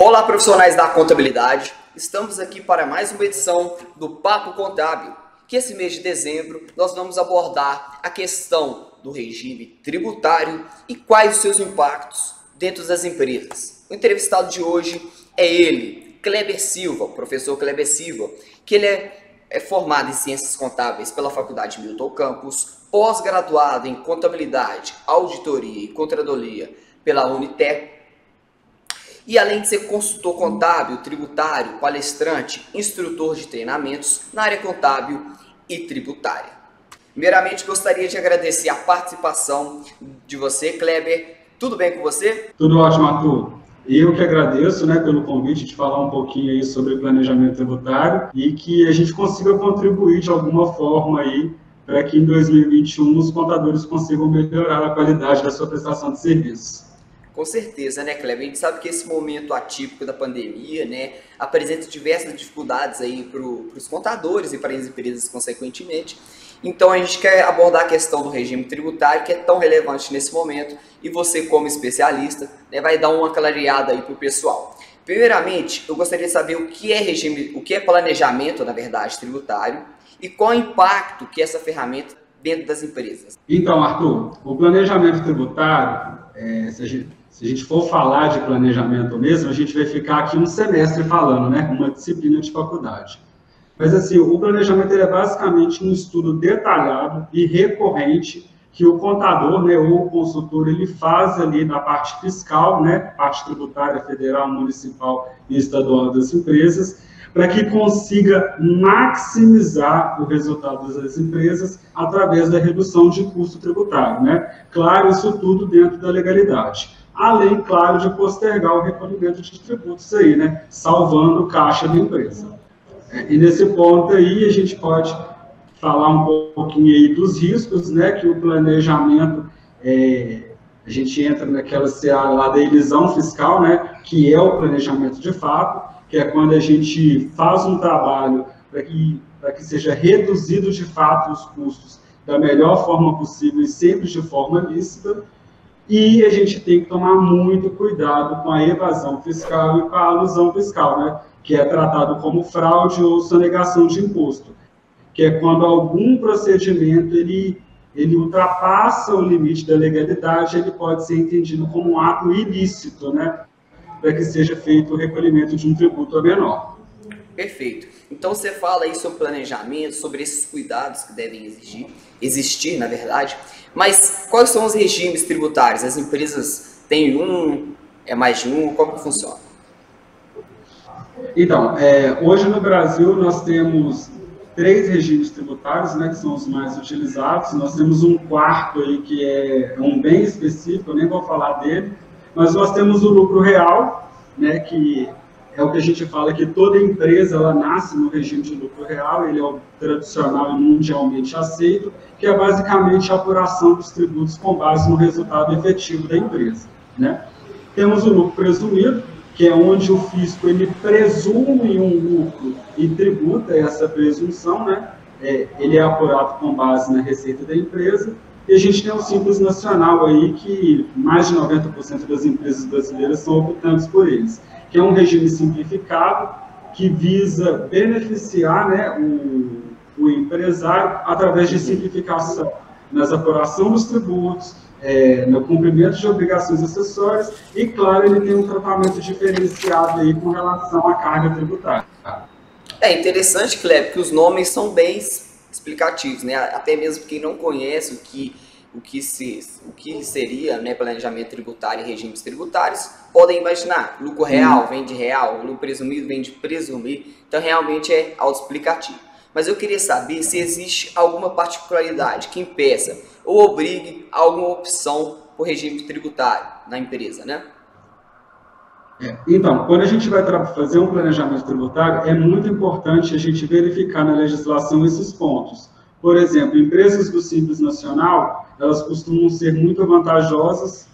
Olá, profissionais da contabilidade. Estamos aqui para mais uma edição do Papo Contábil, que esse mês de dezembro nós vamos abordar a questão do regime tributário e quais os seus impactos dentro das empresas. O entrevistado de hoje é ele, Kleber Silva, o professor Kleber Silva, que ele é formado em Ciências Contábeis pela Faculdade Milton Campos, pós-graduado em Contabilidade, Auditoria e Controladoria pela Unitec, e além de ser consultor contábil, tributário, palestrante, instrutor de treinamentos na área contábil e tributária. Primeiramente, gostaria de agradecer a participação de você, Kleber. Tudo bem com você? Tudo ótimo, Arthur. Eu que agradeço, pelo convite de falar um pouquinho aí sobre planejamento tributário e que a gente consiga contribuir de alguma forma aí para que em 2021 os contadores consigam melhorar a qualidade da sua prestação de serviços. Com certeza, Kleber? A gente sabe que esse momento atípico da pandemia, apresenta diversas dificuldades aí para os contadores e para as empresas, consequentemente. Então, a gente quer abordar a questão do regime tributário, que é tão relevante nesse momento, e você, como especialista, vai dar uma clareada aí para o pessoal. Primeiramente, eu gostaria de saber o que é planejamento, na verdade, tributário, e qual é o impacto que essa ferramenta dentro das empresas. Então, Arthur, o planejamento tributário, se a gente for falar de planejamento mesmo, a gente vai ficar aqui um semestre falando, uma disciplina de faculdade. Mas assim, o planejamento é basicamente um estudo detalhado e recorrente que o contador, ou o consultor, ele faz ali na parte fiscal, parte tributária, federal, municipal e estadual das empresas, para que consiga maximizar o resultado das empresas através da redução de custo tributário, Claro, isso tudo dentro da legalidade. Além, claro, de postergar o recolhimento de tributos aí, salvando o caixa da empresa. E nesse ponto aí, a gente pode falar um pouquinho aí dos riscos, que o planejamento, a gente entra naquela seara lá da elisão fiscal, que é o planejamento de fato, que é quando a gente faz um trabalho para que seja reduzido de fato os custos da melhor forma possível e sempre de forma lícita. E a gente tem que tomar muito cuidado com a evasão fiscal e com a elusão fiscal, que é tratado como fraude ou sonegação de imposto, que é quando algum procedimento ele ultrapassa o limite da legalidade, ele pode ser entendido como um ato ilícito, para que seja feito o recolhimento de um tributo a menor. Perfeito. Então você fala aí sobre planejamento, sobre esses cuidados que devem existir, na verdade, mas quais são os regimes tributários? As empresas têm mais de um, como que funciona? Então, hoje no Brasil nós temos 3 regimes tributários, que são os mais utilizados. Nós temos um quarto aí que é um bem específico, eu nem vou falar dele, mas nós temos o lucro real, que é o que a gente fala que toda empresa ela nasce no regime de lucro real, ele é o tradicional e mundialmente aceito, que é basicamente a apuração dos tributos com base no resultado efetivo da empresa. Temos o lucro presumido, que é onde o fisco ele presume um lucro e tributa essa presunção, ele é apurado com base na receita da empresa. E a gente tem o Simples Nacional aí, que mais de 90% das empresas brasileiras são optantes por eles, que é um regime simplificado que visa beneficiar o empresário através de simplificação nas apuração dos tributos, no cumprimento de obrigações acessórias e, claro, ele tem um tratamento diferenciado aí com relação à carga tributária. É interessante, Kleber, que os nomes são bem explicativos, até mesmo quem não conhece o que seria planejamento tributário e regimes tributários, podem imaginar, lucro real vem de real, lucro presumido vem de presumir, então realmente é autoexplicativo. Mas eu queria saber se existe alguma particularidade que impeça ou obrigue a alguma opção por regime tributário na empresa, Então, quando a gente vai fazer um planejamento tributário, é muito importante a gente verificar na legislação esses pontos. Por exemplo, empresas do Simples Nacional, elas costumam ser muito vantajosas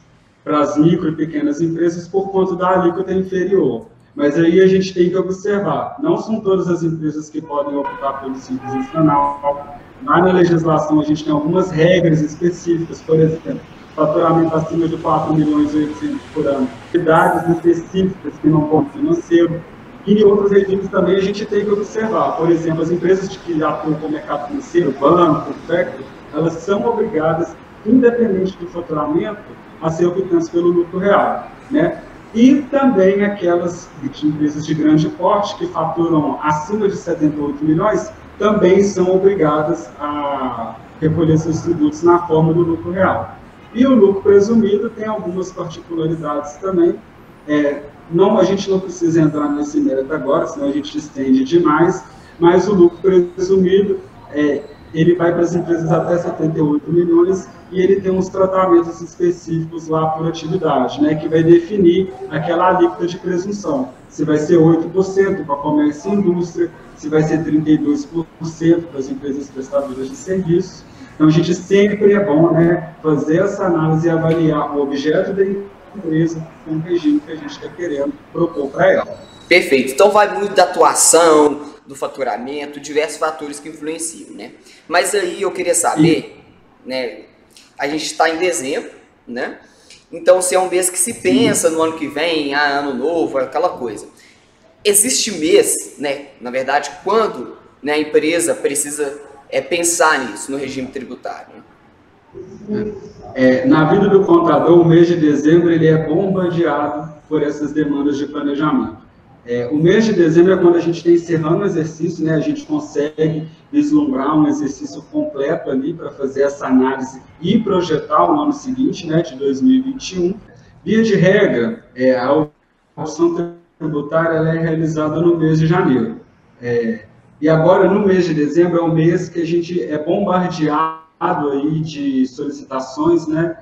para as micro e pequenas empresas por conta da alíquota inferior. Mas aí a gente tem que observar, não são todas as empresas que podem optar pelo Simples Nacional. Lá na legislação a gente tem algumas regras específicas, por exemplo, faturamento acima de 4.800.000 por ano, atividades específicas que não podem financeiro, e outros regimes também a gente tem que observar. Por exemplo, as empresas que atuam com o mercado financeiro, banco, factory, elas são obrigadas, independente do faturamento, a ser optantes pelo lucro real, né? E também aquelas empresas de grande porte que faturam acima de 78 milhões também são obrigadas a recolher seus tributos na forma do lucro real. E o lucro presumido tem algumas particularidades também. A gente não precisa entrar nesse mérito agora, senão a gente estende demais, mas o lucro presumido, ele vai para as empresas até 78 milhões e ele tem uns tratamentos específicos lá por atividade, né, que vai definir aquela alíquota de presunção. Se vai ser 8% para comércio e indústria, se vai ser 32% para as empresas prestadoras de serviços. Então, a gente sempre é bom, né, fazer essa análise e avaliar o objeto da empresa com o regime que a gente está querendo propor para ela. Perfeito. Então, vai muito da atuação, do faturamento, diversos fatores que influenciam, né? Mas aí eu queria saber, né, a gente está em dezembro, né? Então, se é um mês que se pensa no ano que vem, ano novo, aquela coisa. Existe mês, né, na verdade, quando, né, a empresa precisa pensar nisso, no regime tributário. Na vida do contador, o mês de dezembro ele é bombardeado por essas demandas de planejamento. O mês de dezembro é quando a gente está encerrando o exercício, né, a gente consegue vislumbrar um exercício completo ali para fazer essa análise e projetar o ano seguinte, né, de 2021. Via de regra, a opção tributária ela é realizada no mês de janeiro. E agora, no mês de dezembro, é o mês que a gente é bombardeado aí de solicitações, né?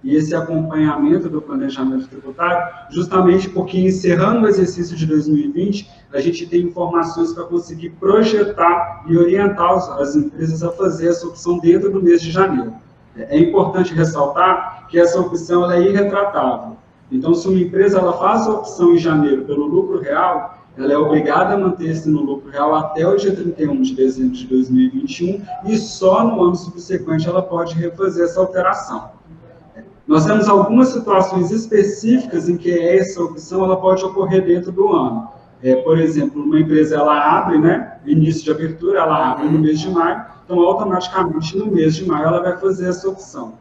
E esse acompanhamento do planejamento tributário, justamente porque encerrando o exercício de 2020, a gente tem informações para conseguir projetar e orientar as empresas a fazer essa opção dentro do mês de janeiro. É importante ressaltar que essa opção ela é irretratável. Então, se uma empresa ela faz a opção em janeiro pelo lucro real, ela é obrigada a manter-se no lucro real até o dia 31 de dezembro de 2021 e só no ano subsequente ela pode refazer essa alteração. Nós temos algumas situações específicas em que essa opção ela pode ocorrer dentro do ano. Por exemplo, uma empresa ela abre, né, início de abertura, ela abre no mês de maio, então automaticamente no mês de maio ela vai fazer essa opção.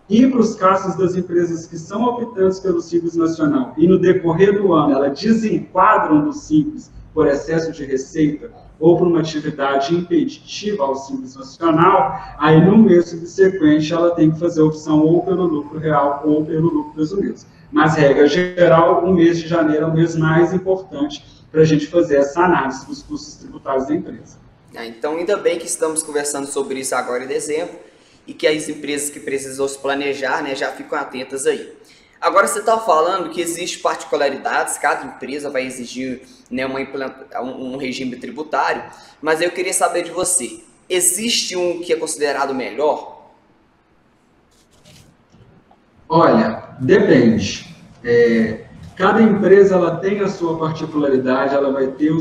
E para os casos das empresas que são optantes pelo Simples Nacional e no decorrer do ano elas desenquadram do Simples por excesso de receita ou por uma atividade impeditiva ao Simples Nacional, aí no mês subsequente ela tem que fazer a opção ou pelo lucro real ou pelo lucro presumido. Mas, regra geral, o mês de janeiro é o mês mais importante para a gente fazer essa análise dos custos tributários da empresa. Então, ainda bem que estamos conversando sobre isso agora em dezembro, e que as empresas que precisam se planejar, né, já ficam atentas aí. Agora, você está falando que existem particularidades, cada empresa vai exigir, né, um regime tributário, mas eu queria saber de você, existe um que é considerado melhor? Olha, depende. Cada empresa ela tem a sua particularidade, ela vai ter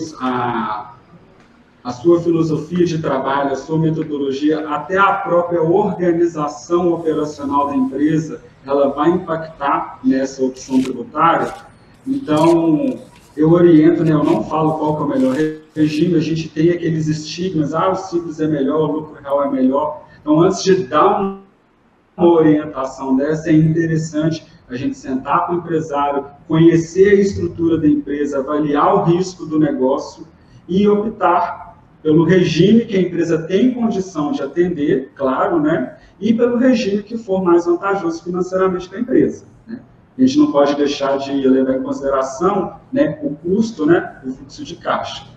a sua filosofia de trabalho, a sua metodologia, até a própria organização operacional da empresa, ela vai impactar nessa opção tributária. Então, eu oriento, né, eu não falo qual que é o melhor regime, a gente tem aqueles estigmas, o Simples é melhor, o lucro real é melhor. Então, antes de dar uma orientação dessa, é interessante a gente sentar com o empresário, conhecer a estrutura da empresa, avaliar o risco do negócio e optar pelo regime que a empresa tem condição de atender, claro, né? E pelo regime que for mais vantajoso financeiramente para a empresa, né? A gente não pode deixar de levar em consideração, né, o custo, né, o fluxo de caixa.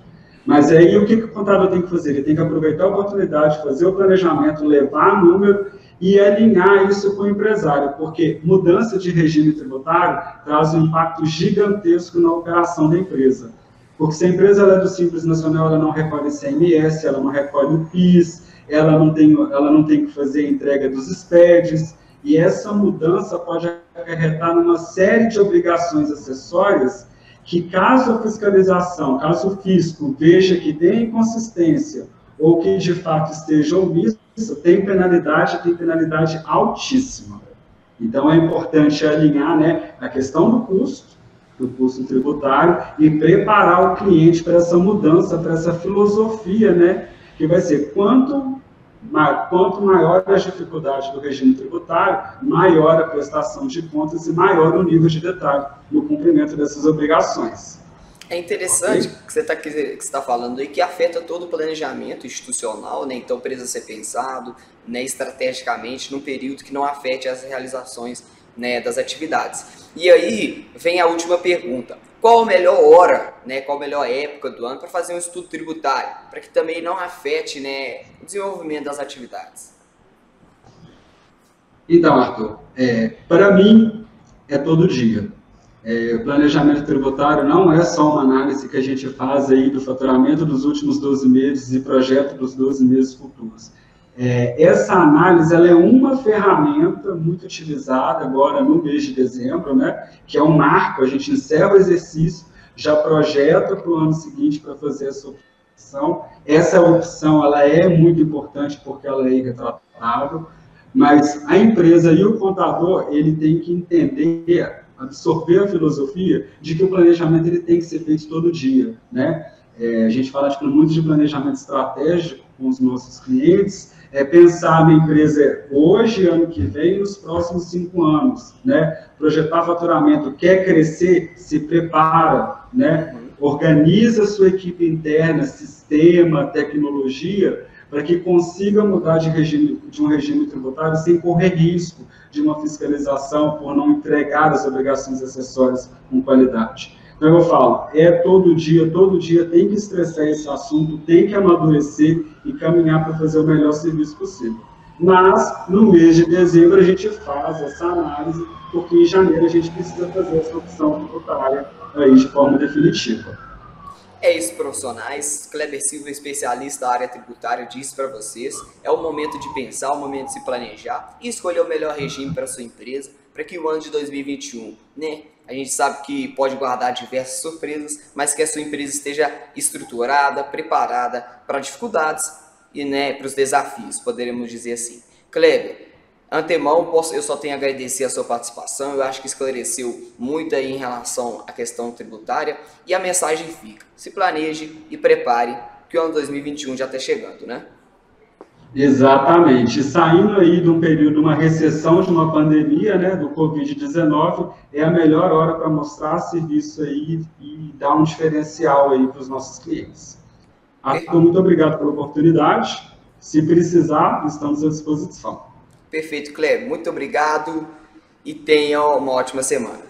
Mas aí o que o contador tem que fazer? Ele tem que aproveitar a oportunidade, fazer o planejamento, levar número e alinhar isso com o empresário, porque mudança de regime tributário traz um impacto gigantesco na operação da empresa. Porque se a empresa ela é do Simples Nacional, ela não recolhe ICMS, ela não recolhe o PIS, ela não tem que fazer a entrega dos SPEDs, e essa mudança pode acarretar numa série de obrigações acessórias que, caso a fiscalização, caso o fisco veja que tem inconsistência ou que de fato esteja omisso, tem penalidade altíssima. Então, é importante alinhar, né, a questão do custo tributário, e preparar o cliente para essa mudança, para essa filosofia, né, que vai ser quanto maior a dificuldade do regime tributário, maior a prestação de contas e maior o nível de detalhe no cumprimento dessas obrigações. É interessante que você está falando aí, que afeta todo o planejamento institucional, né? Então precisa ser pensado, né, estrategicamente num período que não afete as realizações, né, das atividades. E aí vem a última pergunta: qual a melhor hora, né, qual a melhor época do ano para fazer um estudo tributário, para que também não afete, né, o desenvolvimento das atividades? Então, Arthur, para mim é todo dia. O planejamento tributário não é só uma análise que a gente faz aí do faturamento dos últimos 12 meses e projeto para os 12 meses futuros. Essa análise ela é uma ferramenta muito utilizada agora no mês de dezembro, né, que é um marco. A gente encerra o exercício, já projeta para o ano seguinte para fazer essa opção. Essa opção ela é muito importante porque ela é irretratável, mas a empresa e o contador ele tem que entender, absorver a filosofia de que o planejamento ele tem que ser feito todo dia, né? A gente fala muito de planejamento estratégico com os nossos clientes, pensar na empresa hoje, ano que vem, nos próximos 5 anos, né? Projetar faturamento, quer crescer, se prepara, né? Organiza a sua equipe interna, sistema, tecnologia, para que consiga mudar de um regime tributário sem correr risco de uma fiscalização por não entregar as obrigações acessórias com qualidade. Então, eu falo, todo dia tem que estressar esse assunto, tem que amadurecer e caminhar para fazer o melhor serviço possível. Mas, no mês de dezembro, a gente faz essa análise, porque em janeiro a gente precisa fazer essa opção tributária aí de forma definitiva. É isso, profissionais. Kleber Silva, especialista da área tributária, disse para vocês: é o momento de pensar, o momento de se planejar e escolher o melhor regime para sua empresa, para que o ano de 2021, né? A gente sabe que pode guardar diversas surpresas, mas que a sua empresa esteja estruturada, preparada para dificuldades e, né, para os desafios, poderemos dizer assim. Kleber, antemão, eu só tenho a agradecer a sua participação. Eu acho que esclareceu muito aí em relação à questão tributária, e a mensagem fica: se planeje e prepare, que o ano 2021 já está chegando, né? Exatamente. Saindo aí de um período, uma recessão, de uma pandemia, né, do Covid-19, é a melhor hora para mostrar serviço aí e dar um diferencial aí para os nossos clientes. Arthur, muito obrigado pela oportunidade. Se precisar, estamos à disposição. Perfeito, Kleber. Muito obrigado e tenha uma ótima semana.